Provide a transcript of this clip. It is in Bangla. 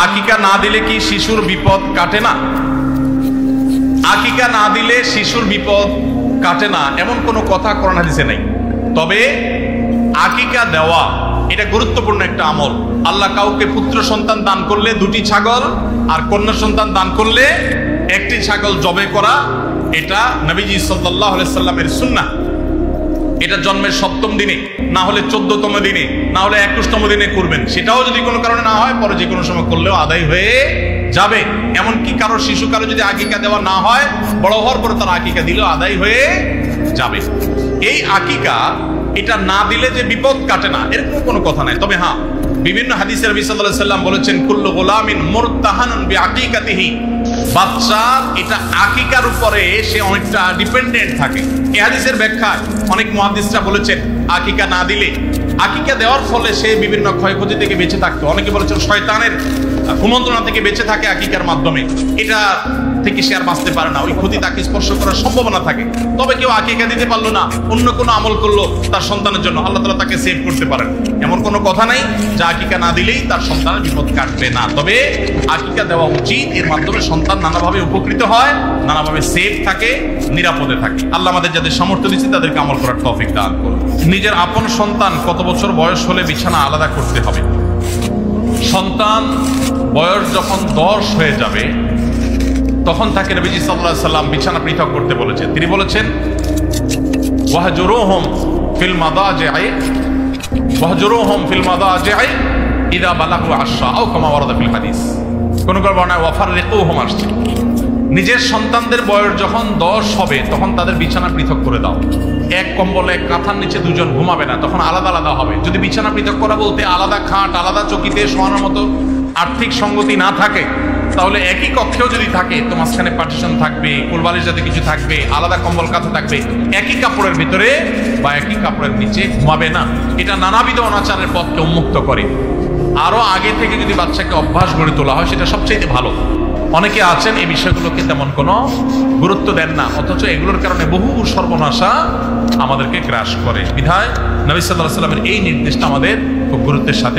আকিকা না দিলে কি শিশুর বিপদ কাটে না? আকিকা না দিলে শিশুর বিপদ কাটে না এমন কোনো কথা কোরআন হাদিসে নেই। তবে আকিকা দেওয়া এটা গুরুত্বপূর্ণ একটা আমল। আল্লাহ কাউকে পুত্র সন্তান দান করলে 2টি ছাগল, আর কন্যা সন্তান দান করলে 1টি ছাগল জবে করা, এটা নবীজি সাল্লাল্লাহু আলাইহি সাল্লামের সুন্নাহ। এটা জন্মের 7ম দিনে, না হলে 14তম দিনে, না হলে 21তম দিনে করবেন। সেটাও যদি কোনো কারণে না হয় পরে যে কোনো সময় করলেও আদায় হয়ে যাবে। এমনকি কারো শিশু কারো যদি আকিকা দেওয়া না হয়, বড় হওয়ার পরে তার আকিকা দিলেও আদায় হয়ে যাবে। এই আকিকা এটা না দিলে যে বিপদ কাটে না এরকম কোনো কথা নাই। তবে হ্যাঁ, বিভিন্ন হাদিসে নবী সাল্লাল্লাহু আলাইহি সাল্লাম বলেছেন কুল্লু গুলামিন মুরতাহানুন বিআকিকাতিহি, বাচ্চা এটা আকিকার উপরে সে অনেকটা ডিপেন্ডেন্ট থাকে। এই হাদিসের ব্যাখ্যায় অনেক মুহাদ্দিসরা বলেছেন আকিকা না দিলে, আকিকা দেওয়ার ফলে সে বিভিন্ন ক্ষয়ক্ষতি থেকে বেঁচে থাকতো। অনেকে বলেছেন শয়তানের কুমন্ত্রণা থেকে বেঁচে থাকে আকিকার মাধ্যমে, এটা থেকে সে আর বাঁচতে পারে না, ওই ক্ষতি তাকে স্পর্শ করার সম্ভাবনা থাকে। তবে কেউ আকিকা দিতে পারলো না, অন্য কোনো আমল করলো তার সন্তানের জন্য, আল্লাহ তাআলা তাকে সেভ করতে পারেন। এমন কোনো কথা নাই যে আকিকা না দিলেই তার সন্তানের বিপদ কাটবে না। তবে আকিকা দেওয়া উচিত, এর মাধ্যমে সন্তান নানাভাবে উপকৃত হয়, নানাভাবে সেভ থাকে, নিরাপদে থাকে। আল্লাহ আমাদের যাদের সামর্থ্য দিচ্ছে তাদেরকে আমল করার তৌফিক দান করুন। নিজের আপন সন্তান কত বছর বয়স হলে বিছানা আলাদা করতে হবে? সন্তান বয়স যখন 10 হয়ে যাবে তখন তাকে নবীজি সাল্লাল্লাহু আলাইহি সাল্লাম বিছানা পৃথক করতে বলেছেন। তিনি বলেছেন ওয়াহজুরুহুম ফিল মাদাজি'i ওয়াহজুরুহুম ফিল মাদাজি'i ইযা বালাগু 10 আও কামা ওয়ারাদা ফিল হাদিস। কোন কোন বর্ণনায় ওয়াফাররিকুহুম আসছে। নিজের সন্তানদের বয়স যখন 10 হবে তখন তাদের বিছানা পৃথক করে দাও। এক কম্বলে কাঁথার নিচে 2 জন ঘুমাবে না, তখন আলাদা আলাদা হবে। যদি বিছানা পৃথক করা বলতে আলাদা খাট, আলাদা চকিতে শোয়ানোর মতো আর্থিক সঙ্গতি না থাকে, তাহলে একই কক্ষেও যদি থাকে তো মাঝখানে পার্টিশন থাকবে, কোলবালিশ যাতে কিছু থাকবে, আলাদা কম্বল কাঁথা থাকবে, একই কাপড়ের ভিতরে বা একই কাপড়ের নিচে ঘুমাবে না। এটা নানাবিধ অনাচারের পথকে উন্মুক্ত করে। আরো আগে থেকে যদি বাচ্চাকে অভ্যাস গড়ে তোলা হয় সেটা সবচেয়ে ভালো। অনেকে আছেন এই বিষয়গুলোকে তেমন কোনো গুরুত্ব দেন না, অথচ এগুলোর কারণে বহু সর্বনাশা আমাদেরকে গ্রাস করে। বিধায় নবী সাল্লাল্লাহু আলাইহি ওয়াসাল্লামের এই নির্দেশটা আমাদের খুব গুরুত্বের সাথে